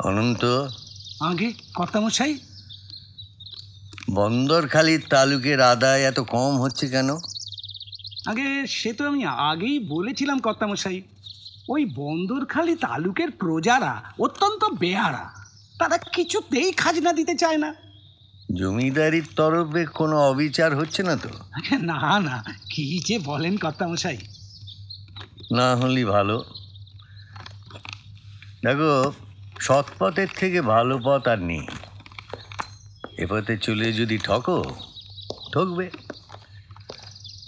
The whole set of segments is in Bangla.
অনন্ত, আগে কর্তামশাই, বন্দরখালীর তালুকের আদায় এত কম হচ্ছে কেন? আগে সে তো আমি আগেই বলেছিলাম কর্তামশাই। ওই বন্দরখালী তালুকের প্রজারা অত্যন্ত বেহারা, তারা কিছুতেই খাজনা দিতে চায় না। জমিদারির তরফে কোনো অবিচার হচ্ছে না তো? না না, কি যে বলেন কর্তামশাই। না হলেই ভালো। দেখো, সৎ পথের থেকে ভালো পথ আর নেই। এ পথে চলে যদি ঠকবে।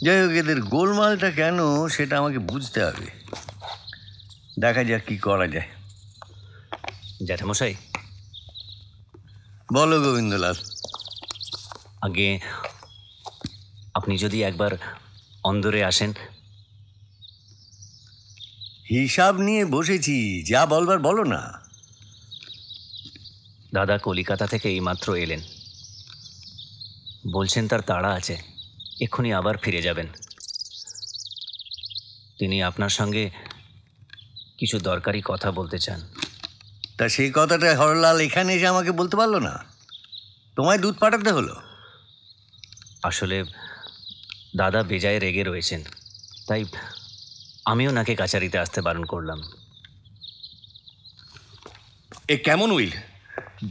যাই হোক, এদের গোলমালটা কেন সেটা আমাকে বুঝতে হবে। দেখা যাক কি করা যায়। জ্যাঠামশাই, বলো গোবিন্দলাল। আগে আপনি যদি একবার অন্দরে আসেন। হিসাব নিয়ে বসেছি, যা বলবার বলো না। দাদা কলিকাতা থেকে এইমাত্র এলেন, বলছেন তার তাড়া আছে, এক্ষুনি আবার ফিরে যাবেন। তিনি আপনার সঙ্গে কিছু দরকারি কথা বলতে চান। তা সেই কথাটা হরলাল এখানে এসে আমাকে বলতে পারলো না? তোমায় দুধ পাঠাতে হলো? আসলে দাদা বেজায় রেগে রয়েছেন, তাই আমিও নাকে কাচারিতে আসতে বারণ করলাম। এ কেমন উইল,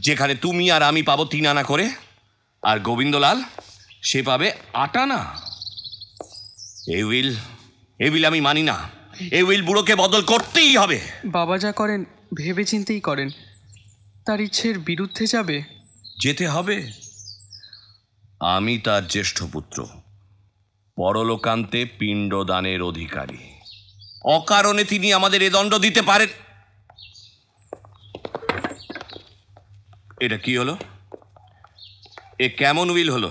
যেখানে তুমি আর আমি পাবো 3 আনা করে, আর গোবিন্দলাল সে পাবে 8 আনা? এই উইল আমি মানি না। এই উইল বুড়োকে বদল করতেই হবে। বাবা যা করেন ভেবে চিন্তেই করেন, তার ইচ্ছের বিরুদ্ধে যাবে? যেতে হবে। আমি তার জ্যেষ্ঠ পুত্র, পরলোকান্তে পিণ্ডদানের অধিকারী। অকারণে তিনি আমাদের এ দণ্ড দিতে পারেন। এটা কি হলো? এ কেমন উইল হলো?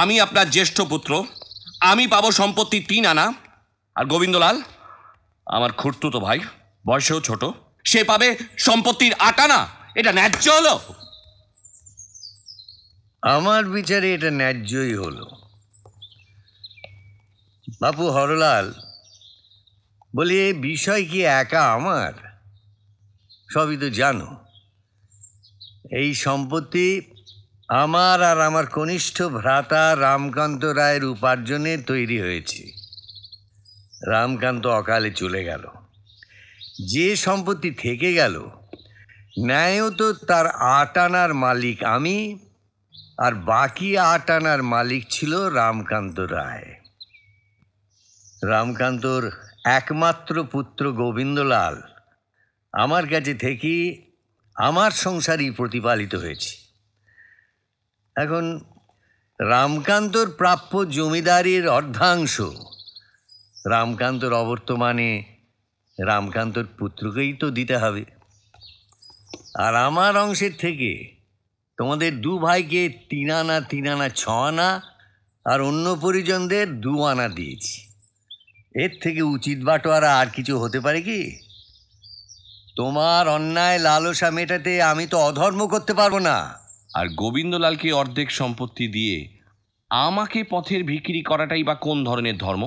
আমি আপনার জ্যেষ্ঠ পুত্র, আমি পাবো সম্পত্তি 3 আনা, আর গোবিন্দলাল আমার খুড়তুতো ভাই, বয়সেও ছোট, সে পাবে সম্পত্তির 8 আনা। এটা ন্যায্য হলো? আমার বিচারে এটা ন্যায্যই হলো। বাপু হরলাল, বলি এই বিষয় কি একা আমার? সবই তো জানো। এই সম্পত্তি আমার আর আমার কনিষ্ঠ ভ্রাতা রামকান্ত রায়ের উপার্জনে তৈরি হয়েছে। রামকান্ত অকালে চলে গেল, যে সম্পত্তি থেকে গেল ন্যায়ত তার 8 আনার মালিক আমি, আর বাকি 8 আনার মালিক ছিল রামকান্ত রায়। রামকান্তর একমাত্র পুত্র গোবিন্দলাল আমার কাছে থেকে আমার সংসারই প্রতিপালিত হয়েছে। এখন রামকান্তর প্রাপ্য জমিদারির অর্ধাংশ রামকান্তর অবর্তমানে রামকান্তর পুত্রকেই তো দিতে হবে। আর আমার অংশের থেকে তোমাদের 2 ভাইকে 3 আনা 3 আনা 6 আনা আর অন্য পরিজনদের 2 আনা দিয়েছি। এর থেকে উচিত বাটোয়ারা আর কিছু হতে পারে কি? তোমার অন্যায় লালসা মেটাতে আমি তো অধর্ম করতে পারবো না। আর গোবিন্দলালকে অর্ধেক সম্পত্তি দিয়ে আমাকে পথের ভিখিরি করাটাই বা কোন ধরনের ধর্ম?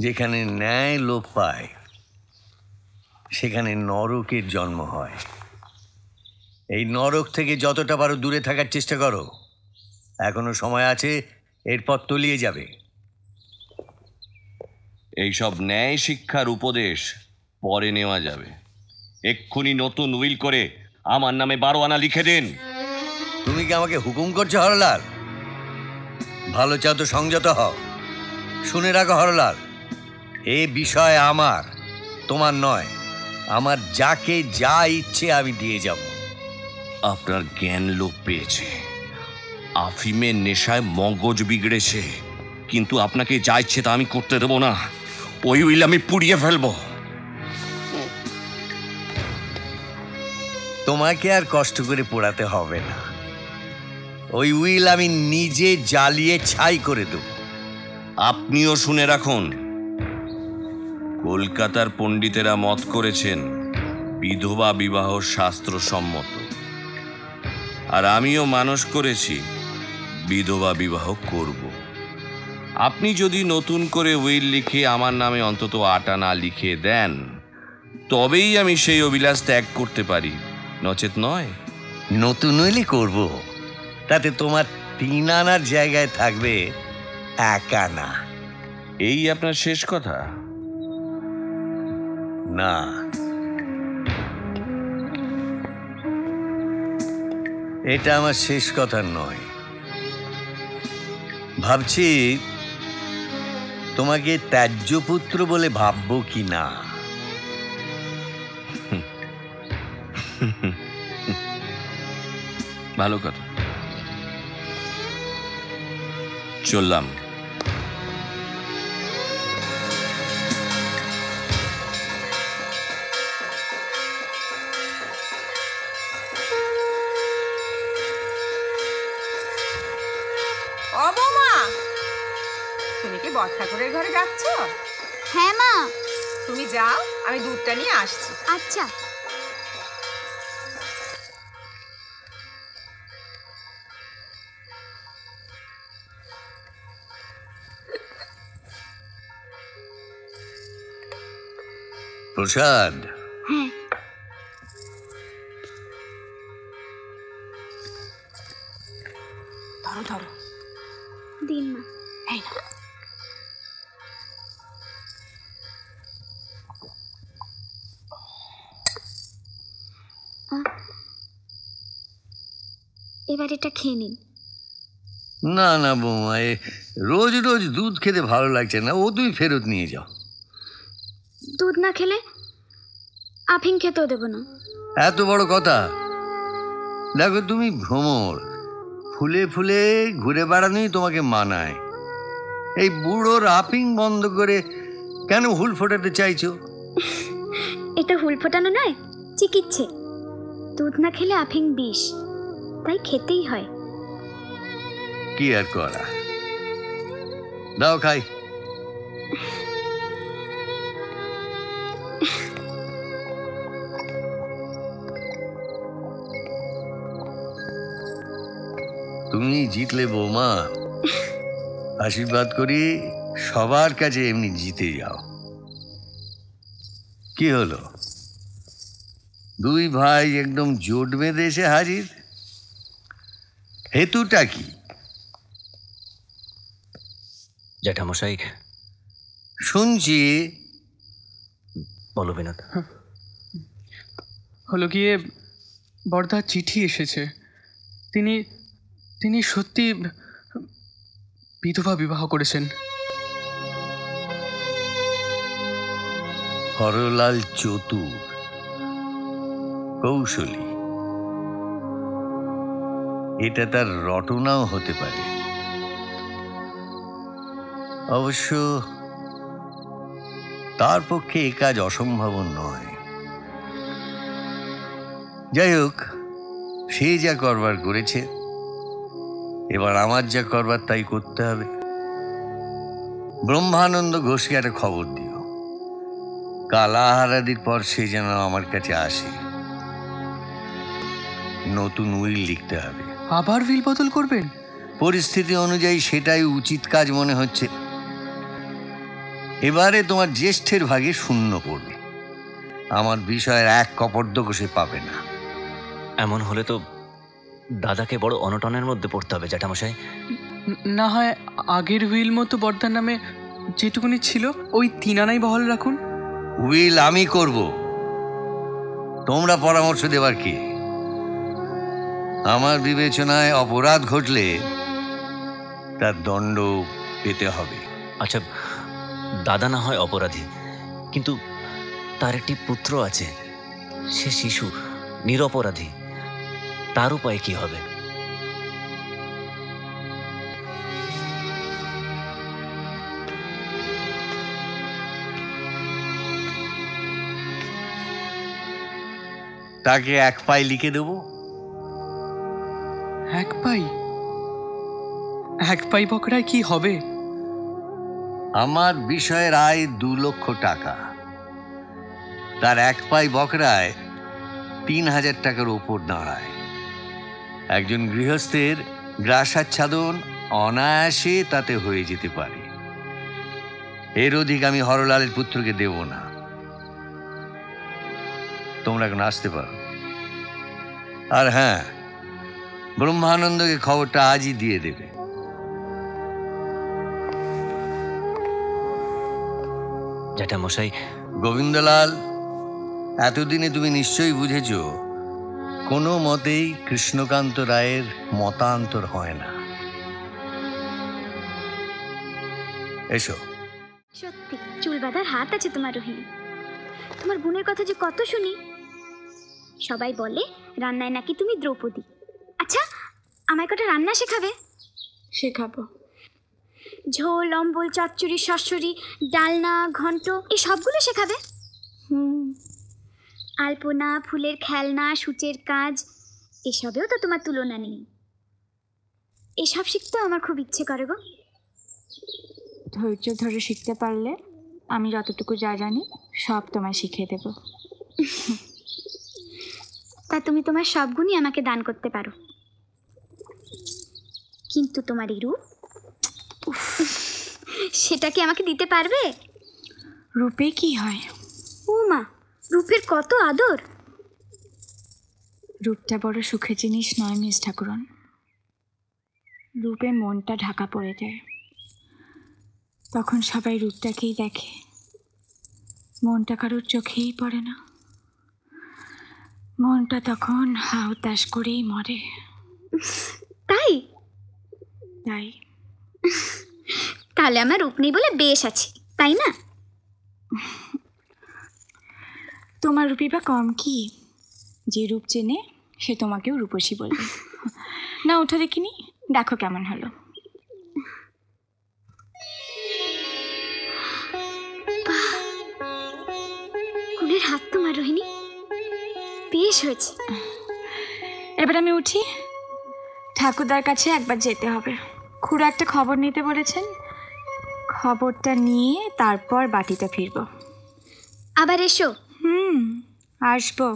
যেখানে ন্যায় লোপ পায় সেখানে নরকের জন্ম হয়। এই নরক থেকে যতটা পারো দূরে থাকার চেষ্টা করো। এখনো সময় আছে, এরপর তলিয়ে যাবে। এইসব ন্যায় শিক্ষার উপদেশ পরে নেওয়া যাবে। এক্ষুনি নতুন উইল করে আমার নামে 12 আনা লিখে দিন। তুমি কি আমাকে হুকুম করছো হরলাল? ভালো চাও তো সংযত হও। শুনে রাখো হরলাল, এ বিষয় আমার, তোমার নয়। আমার যাকে যা ইচ্ছে আমি দিয়ে যাব। আপনার জ্ঞান লোপ পেয়েছে, আফিমের নেশায় মগজ বিগড়েছে, কিন্তু আপনাকে যা ইচ্ছে তা আমি করতে দেবো না। ওই উইল আমি পুড়িয়ে ফেলবো। তোমাকে আর কষ্ট করে পোড়াতে হবে না। ওই উইল আমি নিজে জ্বালিয়ে ছাই করে দেব। আপনিও শুনে রাখুন, কলকাতার পণ্ডিতেরা মত করেছেন বিধবা বিবাহ শাস্ত্রসম্মত, আর আমিও মানস করেছি বিধবা বিবাহ করব। আপনি যদি নতুন করে উইল লিখে আমার নামে অন্তত 8 আনা লিখে দেন, তবেই আমি সেই অভিলাষ ত্যাগ করতে পারি, নচেত নয়। নতুন হইলে করব, তাতে তোমার 3 আনার জায়গায় থাকবে 1 আনা। এই আপনার শেষ কথা? না, এটা আমার শেষ কথা নয়। ভাবছি তোমাকে ত্যায্য পুত্র বলে ভাববো কি না। ভালো কথা, চললাম। ও বৌমা, তুমি কি বড় ঠাকুরের ঘরে যাচ্ছ? হ্যাঁ মা। তুমি যাও, আমি দুধটা নিয়ে আসছি। আচ্ছা। প্রসাদ, হ্যাঁ। ধরো ধরো, দিন মা। এই না। এবার এটা খেয়ে নিন। না না বৌমা, রোজ রোজ দুধ খেতে ভালো লাগছে না, ও তুমি ফেরত নিয়ে যাও। দুধ না খেলে আফিং খেতেও দেবো না। এত বড় কথা? দেখো, তুমি ভ্রমর, ফুলে ফুলে ঘুরে বেড়ানোই তোমাকে মানায়। এই বুড়োর আফিং বন্ধ করে কেন হুল ফোটাতে চাইছো? এটা হুল ফোটানো নয়, চিকিৎসে। দুধ না খেলে আফিং বিষ, তাই খেতেই হয়। কি আর করা, দাও খাই। তুমি জিতলে বৌমা, আশীর্বাদ করি সবার কাছে এমনি জিতে যাও। কি হলো, 2 ভাই একদম জোট বেঁধে এসে হাজির? হেতুটা কি? জ্যাঠামশাই, শুনছি। বলো বিনোদ। হলো গিয়ে বড়দার চিঠি এসেছে। তিনি তিনি সত্যি বিধবা বিবাহ করেছেন। হরলাল চতুর, কৌশলী, এটা তার রটনাও হতে পারে। অবশ্য তার পক্ষে এ কাজ অসম্ভব নয়। যাই হোক, সে যা করবার করেছে, এবার আমার যা করবার তাই করতে হবে। ব্রহ্মানন্দ ঘোষকে একটা খবর দিও, কাল আহারাদির পর সে যেন আমার কাছে আসে। নতুন উইল লিখতে হবে। আবার উইল বদল করবেন? পরিস্থিতি অনুযায়ী সেটাই উচিত কাজ মনে হচ্ছে। এবারে তোমার জ্যেষ্ঠের ভাগে 0 পড়বে, আমার বিষয়ের 1 কপর্দক সে পাবে না। এমন হলে তো দাদাকে বড় অনটনের মধ্যে পড়তে হবে জ্যাঠামশাই। না হয় আগের উইল মতো বড়দার নামে যেটুকুনি ছিল ওই 3 আনাই বহাল রাখুন। উইল আমি করব, তোমরা পরামর্শ দেবার কি? আমার বিবেচনায় অপরাধ ঘটলে তার দণ্ড পেতে হবে। আচ্ছা, দাদা না হয় অপরাধী, কিন্তু তার একটি পুত্র আছে, সে শিশু, নিরপরাধী। তার উপায় কি হবে? তাকে 1 পাই লিখে দেব। 1 পাই? 1 পাই বকরায় কি হবে? আমার বিষয়ের আয় 2 লক্ষ টাকা, তার 1 পাই বকরায় 3000 টাকার ওপর দাঁড়ায়। একজন গৃহস্থের গ্রাসাচ্ছাদন অনায়াসে তাতে হয়ে যেতে পারে। এর অধিক আমি হরলালের পুত্রকে দেব না। তোমরা এখন আসতে পারো। আর হ্যাঁ, ব্রহ্মানন্দকে খবরটা আজই দিয়ে দেবে। জ্যাঠামশাই, গোবিন্দলাল, এতদিনে তুমি নিশ্চয়ই বুঝেছ কোনো মতেই কৃষ্ণকান্ত রায়ের মতান্তর হয় না। এসো। সত্যি চুল বাঁধার হাত আছে তোমার রোহিণী। তোমার বোনের কথা যে কত শুনি। সবাই বলে রান্নায় নাকি তুমি দ্রৌপদী। আচ্ছা, আমায় কটা রান্না শেখাবে? শেখাবো। ঝোল, অম্বল, চচ্চড়ি, সরসরি, ডালনা, ঘন্ট, এই সবগুলো শেখাবে? আলপনা, ফুলের খেলনা, সূচের কাজ, এসবেও তো তোমার তুলনা নেই। এসব শিখতেও আমার খুব ইচ্ছে করে গো। ধৈর্য ধরে শিখতে পারলে আমি যতটুকু যা জানি সব তোমায় শিখিয়ে দেব। তা তুমি তোমার সব গুণই আমাকে দান করতে পারো, কিন্তু তোমার এই রূপ, সেটা কি আমাকে দিতে পারবে? রূপে কি হয়? ও মা, রূপের কত আদর! রূপটা বড় সুখের জিনিস নয় মিস ঠাকুরন। রূপে মনটা ঢাকা পড়ে যায়। তখন সবাই রূপটাকেই দেখে, মনটা কারোর চোখেই পড়ে না। মনটা তখন হাউতাস করেই মরে। তাই? তাই। তাহলে আমার রূপ নেই বলে বেশ আছে, তাই না? তোমার রূপই বা কম কি? যে রূপ চেনে সে তোমাকেও রূপসী বলবে। না, ওঠো দেখিনি, দেখো কেমন হলো। কোনের হাত তোমার রোহিণী, বেশ হয়েছে। এবার আমি উঠি, ঠাকুরদার কাছে একবার যেতে হবে। খুড়ো একটা খবর নিতে বলেছেন, খবরটা নিয়ে তারপর বাটিতে ফিরবো। আবার এসো। আসবো।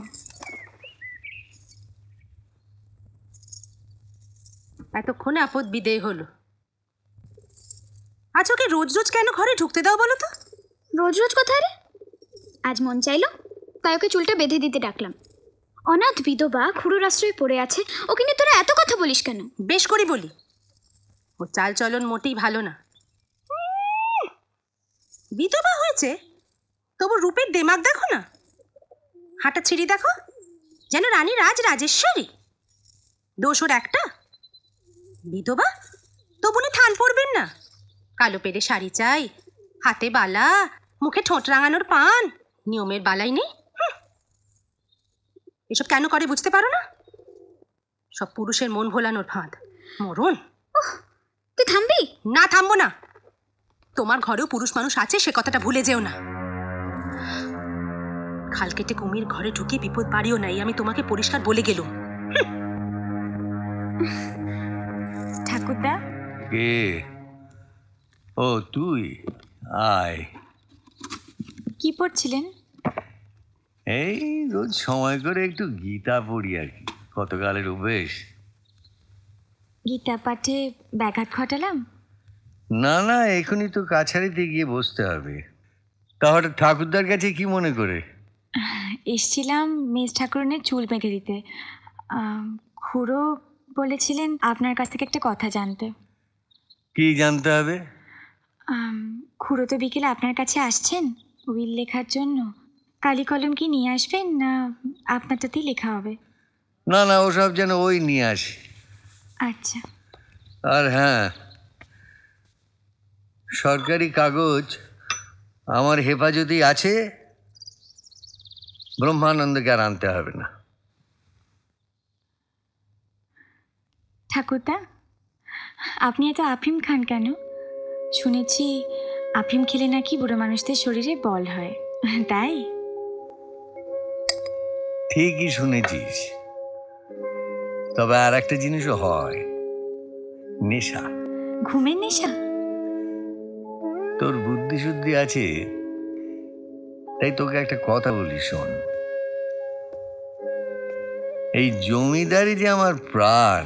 এতক্ষণে আপদ বিদেয় হলো। আজ ওকে রোজ রোজ কেন ঘরে ঢুকতে দাও বলো তো? রোজ রোজ কোথায় রে? আজ মন চাইলো তাই ওকে চুলটা বেঁধে দিতে ডাকলাম। অনাথ বিধবা খুড়োর আশ্রয়ে পড়ে আছে, ওকে নিয়ে তোরা এত কথা বলিস কেন? বেশ করে বলি, ও চাল চলন মোটেই ভালো না। বিধবা হয়েছে তবু রূপের দেমাগ দেখো না, হাঁটা ছিঁড়ি দেখো, যেন রানী রাজেশ্বরী। দোষ ওর একটা, বিধবা তবু উনি থান পড়বেন না। কালো পেড়ে শাড়ি চাই, হাতে বালা, মুখে ঠোঁট রাঙানোর পান, নিয়মের বালাই নেই। এসব কেন করে বুঝতে পারো না? সব পুরুষের মন ভোলানোর ফাঁদ, মরণ। তুই থামবি? না, থামবো না। তোমার ঘরেও পুরুষ মানুষ আছে, সে কথাটা ভুলে যেও না। খাল কেটে কুমির ঘরে ঢুকে বিপদ বাড়িও নাই, আমি তোমাকে পরিষ্কার বলে গেলুম। ঠাকুরদা। কে? ও তুই, আয়। কি পড়ছিলেন? এই রোজ সময় করে একটু গীতা পড়ি আর কি, কতকালের অভ্যেস। গীতা পাঠে ব্যাঘাত ঘটালাম? না না, এখনই তো কাছারিতে গিয়ে বসতে হবে। তাহলে ঠাকুরদার কাছে কি মনে করে? এসছিলাম মিস ঠাকুরনের চুল বেঁধে দিতে। খুড়ো বলেছিলেন আপনার কাছ থেকে একটা কথা জানতে। কি জানতে হবে? খুড়ো তো বিকেলে আপনার কাছে আসছেন উইল লেখার জন্য। কালি কলম কি নিয়ে আসবেন, না আপনারটাতেই লেখা হবে? না না, ওসব যেন ওই নিয়ে আসে। আচ্ছা। আর হ্যাঁ, সরকারি কাগজ আমার হেফাজতেই আছে, ব্রহ্মানন্দকে আর আনতে হবে না। ঠাকুরদা, আপনি এত আফিম খান কেন? শুনেছি আফিম খেলে নাকি বুড়ো মানুষদের শরীরে বল হয়, তাই? ঠিকই শুনেছিস, তবে আর একটা জিনিসও হয়, নেশা। ঘুমের নেশা? তোর বুদ্ধি শুদ্ধি আছে, তাই তোকে একটা কথা বলি, শোন। এই জমিদারি যে আমার প্রাণ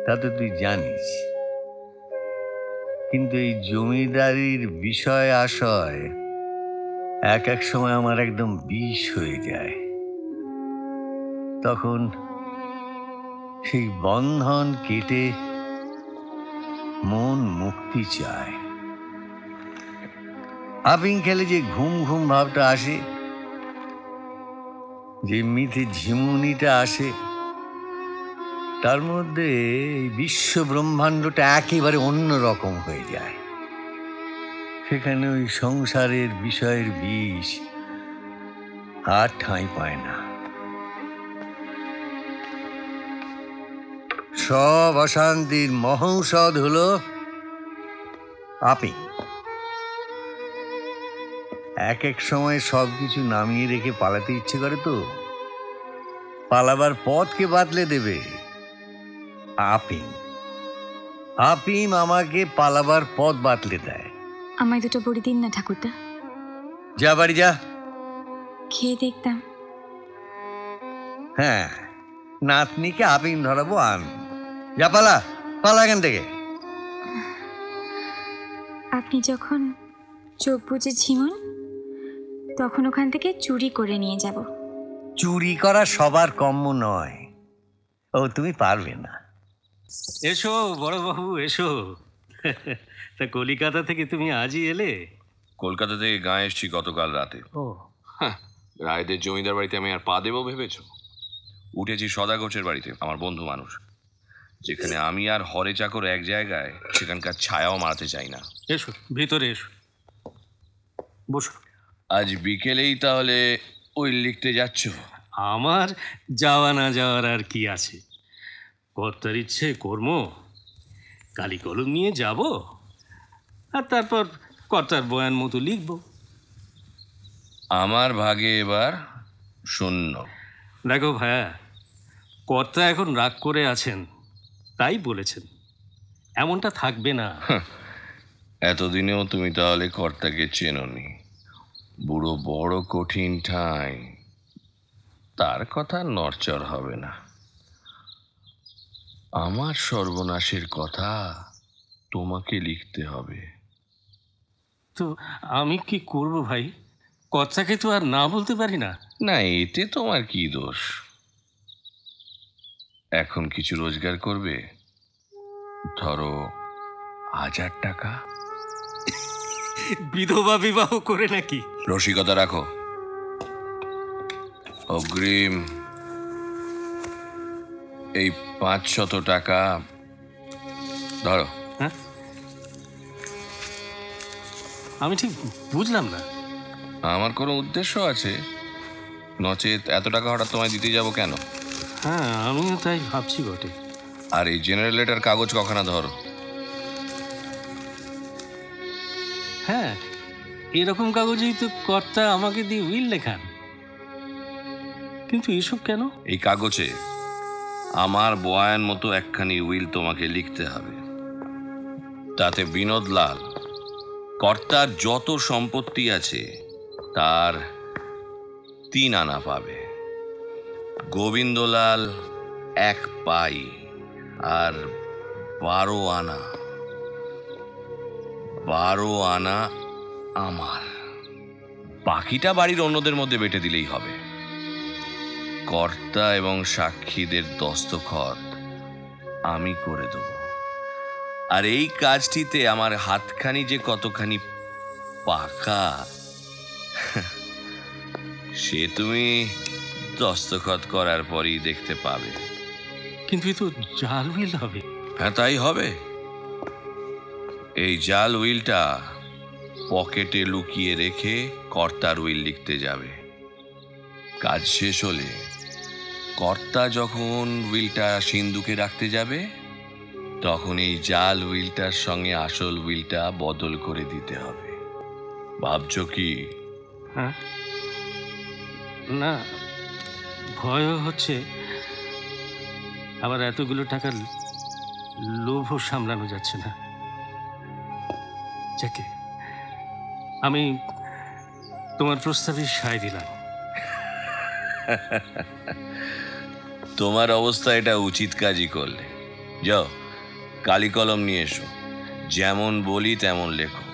তা তো তুই জানিস, কিন্তু এই জমিদারির বিষয় আশয় এক এক সময় আমার একদম বিষ হয়ে যায়। তখন সেই বন্ধন কেটে মন মুক্তি চায়। আপিং খেলে যে ঘুম ঘুম ভাবটা আসে, যে মিথে ঝিমুনিটা আসে, তার মধ্যে এই বিশ্ব ব্রহ্মাণ্ডটা একেবারে অন্য রকম হয়ে যায়। সেখানে ওই সংসারের বিষয়ের বিষ আর ঠাঁই পায় না। সব অশান্তির মহৌষধ হলো আপিং। এক এক সময় সবকিছু নামিয়ে রেখে পালাতে ইচ্ছে করে, তো পালাবার পথকে বাতলে দেবে আপিং। আপিম আমাকে পালাবার পথ বাতলে দেয়। আমায় দুটো বড়ি দিন না ঠাকুরদা, যা বাড়ি যা। খেয়ে দেখতাম। হ্যাঁ, নাতনিকে আপিং ধরাবো আমি। যা, পালা পালা এখান থেকে। আপনি যখন চোখ বুজে ঝিমুন, তখন ওখান থেকে চুরি করে নিয়ে যাব। চুরি করা সবার কম্য নয়। ও তুমি পারবে না। এসো বড়বাবু এসো। তা কলিকাতা থেকে তুমি আজই এলে? কলকাতা থেকে গাঁয়ে এসছি গতকাল রাতে। ও রায়দের জমিদার বাড়িতে আমি আর পা দেবো ভেবেছ? উঠেছি সদা ঘোষের বাড়িতে, আমার বন্ধু মানুষ। যেখানে আমি আর হরে চাকর এক জায়গায়, সেখানকার ছায়াও মারতে চাই না। এসো ভিতরে এসো, বসো। আজ বিকেলেই তাহলে ওই লিখতে যাচ্ছ? আমার যাওয়া না যাওয়ার আর কি আছে, কর্তার ইচ্ছে কর্ম। কালি কলম নিয়ে যাব, আর তারপর কর্তার বয়ান মতো লিখব। আমার ভাগে এবার শূন্য। দেখো ভাইয়া, কর্তা এখন রাগ করে আছেন, তাই বলেছেন। এমনটা থাকবে না। এতদিনেও তুমি তাহলে কর্তাকে চেনোনি। বুড়ো বড় কঠিন ঠাঁই, তার কথা নড়চড় হবে না। আমার সর্বনাশের কথা তোমাকে লিখতে হবে। তো আমি কি করব ভাই? কর্তাকে তো আর না বলতে পারি না। না, এতে তোমার কি দোষ? এখন কিছু রোজগার করবে, ধরো 1000 টাকা। বিধবা বিবাহ করে নাকি? রসিকতা রাখো। অগ্রিম এই 500 টাকা ধরো। হ্যাঁ, আমি ঠিক বুঝলাম না। আমার কোনো উদ্দেশ্য আছে, নচেত এত টাকা হঠাৎ তোমায় দিতে যাব কেন? হ্যাঁ, আমিও তাই ভাবছি বটে। আর এই জেনারেল লেটার কাগজ কখানা ধরো। হ্যাঁ, এরকম কাগজেই তো কর্তা আমাকে দিয়ে উইল লেখান। কিন্তু এসব কেন? এই কাগজে আমার বয়ান মতো একখানি উইল তোমাকে লিখতে হবে। তাতে বিনোদলাল কর্তার যত সম্পত্তি আছে তার 3 আনা পাবে, গোবিন্দলাল 1 পাই, আর 12 আনা। 12 আনা আমার। বাকিটা বাড়ির অন্যদের মধ্যে বেটে দিলেই হবে। কর্তা এবং সাক্ষীদের দস্তখত আমি করে দেব। আর এই কাজটিতে আমার হাতখানি যে কতখানি পাকা, সে তুমি দস্তখত করার পরই দেখতে পাবে। কিন্তু এ তো জাল উইল হবে। হ্যাঁ, তাই হবে। এই জাল উইলটা পকেটে লুকিয়ে রেখে কর্তার উইল লিখতে যাবে। কাজ শেষ হলে কর্তা যখন উইলটা সিন্ধুকে রাখতে যাবে, তখন এই জাল উইলটার সঙ্গে আসল উইলটা বদল করে দিতে হবে। ভাবছ কি? হ্যাঁ, না, ভয়ও হচ্ছে, আবার এতগুলো টাকার লোভও সামলানো যাচ্ছে না। যাকে আমি তোমার প্রস্তাবে সায় দিলাম। তোমার অবস্থা এটা উচিত কাজই করলে। যাও, কালি কলম নিয়ে এসো, যেমন বলি তেমন লেখো।